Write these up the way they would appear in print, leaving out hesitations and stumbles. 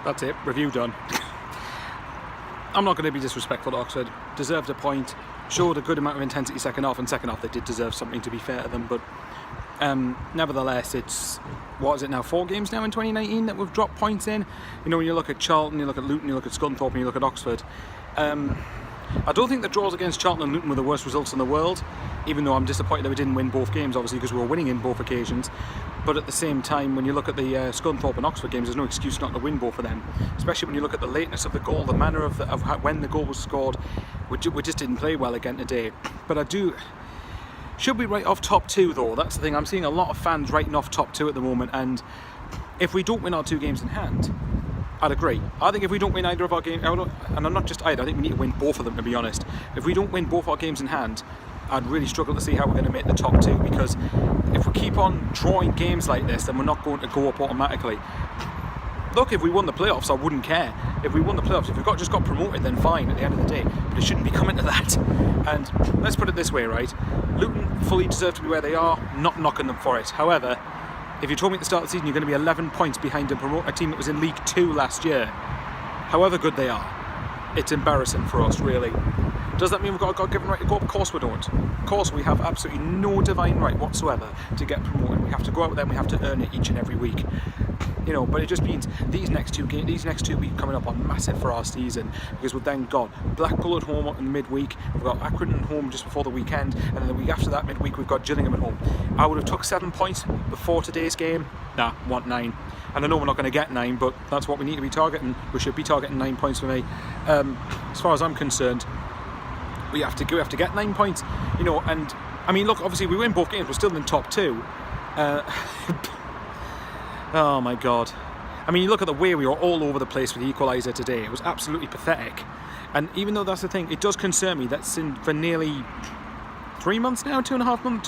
That's it, review done. I'm not going to be disrespectful to Oxford. Deserved a point, showed a good amount of intensity second half, and second half they did deserve something, to be fair to them, but nevertheless, it's, what is it now, 4 games now in 2019 that we've dropped points in. You know, when you look at Charlton, you look at Luton, you look at Scunthorpe, and you look at Oxford. I don't think the draws against Charlton and Luton were the worst results in the world, even though I'm disappointed that we didn't win both games, obviously, because we were winning in both occasions. But at the same time, when you look at the Scunthorpe and Oxford games, there's no excuse not to win both of them, especially when you look at the lateness of the goal, the manner of when the goal was scored. We just didn't play well again today. But should we write off top 2 though? That's the thing. I'm seeing a lot of fans writing off top 2 at the moment, and if we don't win our 2 games in hand, I'd agree. I think if we don't win either of our games, and I'm not just either, I think we need to win both of them, to be honest. If we don't win both our games in hand, I'd really struggle to see how we're going to make the top 2, because if we keep on drawing games like this, then we're not going to go up automatically. Look, if we won the playoffs, I wouldn't care. If we won the playoffs, if we just got promoted, then fine at the end of the day. But it shouldn't be coming to that. And let's put it this way, right? Luton fully deserve to be where they are, not knocking them for it. However, if you told me at the start of the season you're going to be 11 points behind a team that was in League 2 last year, however good they are, it's embarrassing for us, really. Does that mean we've got a God-given right to go up? Of course we don't. Of course we have absolutely no divine right whatsoever to get promoted. We have to go out there and we have to earn it each and every week. You know, but it just means these next 2 weeks coming up are massive for our season, because we've then got Blackpool at home in the midweek, we've got Accrington at home just before the weekend, and then the week after that midweek we've got Gillingham at home. I would have took 7 points before today's game. Nah, want 9. And I know we're not going to get 9, but that's what we need to be targeting. We should be targeting 9 points for me. As far as I'm concerned, we have to get 9 points, you know. And I mean, look, obviously we win both games, we're still in top 2. Oh my God. I mean, you look at the way we were all over the place with the equaliser today. It was absolutely pathetic. And even though that's the thing, it does concern me that for nearly 3 months now, 2.5 months,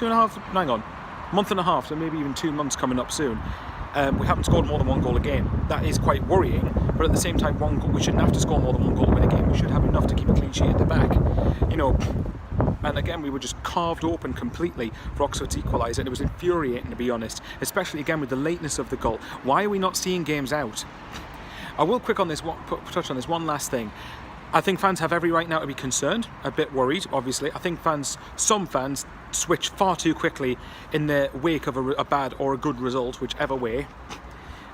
month and a half, so maybe even 2 months coming up soon, we haven't scored more than 1 goal a game. That is quite worrying, but at the same time, we shouldn't have to score more than 1 goal to win a game. We should have enough to keep a clean sheet at the back. You know, and again, we were just carved open completely for Oxford's equaliser, and it was infuriating, to be honest, especially again with the lateness of the goal. Why are we not seeing games out? I will touch on this one last thing. I think fans have every right now to be concerned, a bit worried, obviously. I think some fans switch far too quickly in the wake of a bad or a good result, whichever way.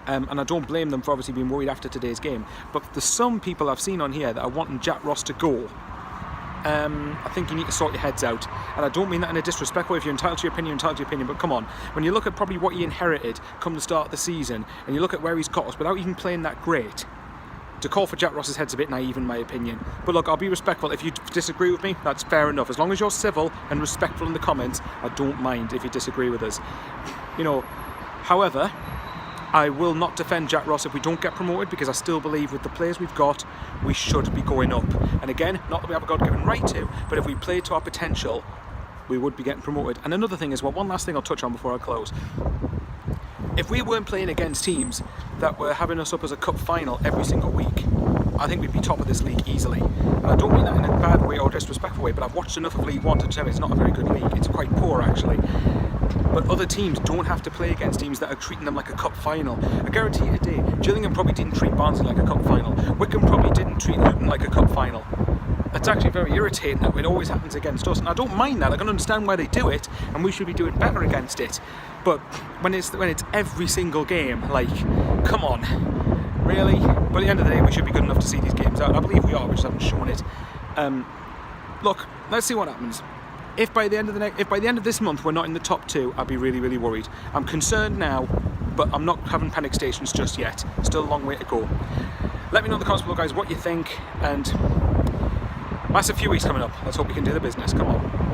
And I don't blame them for obviously being worried after today's game. But there's some people I've seen on here that are wanting Jack Ross to go. I think you need to sort your heads out, and I don't mean that in a disrespectful way. If you're entitled to your opinion, you're entitled to your opinion, but come on, when you look at probably what he inherited come the start of the season, and you look at where he's got us without even playing that great, to call for Jack Ross's head's a bit naive in my opinion. But look, I'll be respectful. If you disagree with me, that's fair enough. As long as you're civil and respectful in the comments, I don't mind if you disagree with us. You know, however, I will not defend Jack Ross if we don't get promoted, because I still believe with the players we've got, we should be going up. And again, not that we have a God-given right to, but if we play to our potential, we would be getting promoted. And another thing is, well, one last thing I'll touch on before I close. If we weren't playing against teams that were having us up as a cup final every single week, I think we'd be top of this league easily. And I don't mean that in a bad way or disrespectful way, but I've watched enough of League One to tell me it's not a very good league. It's quite poor, actually. But other teams don't have to play against teams that are treating them like a cup final. I guarantee you today, Gillingham probably didn't treat Barnsley like a cup final. Wickham probably didn't treat Luton like a cup final. It's actually very irritating that it always happens against us, and I don't mind that. I can understand why they do it, and we should be doing better against it. But when it's every single game, like, come on, really? But at the end of the day, we should be good enough to see these games out. I believe we are, we just haven't shown it. Look, let's see what happens. If by the end of this month we're not in the top 2, I'd be really, really worried. I'm concerned now, but I'm not having panic stations just yet. Still a long way to go. Let me know in the comments below, guys, what you think, and massive few weeks coming up. Let's hope we can do the business. Come on.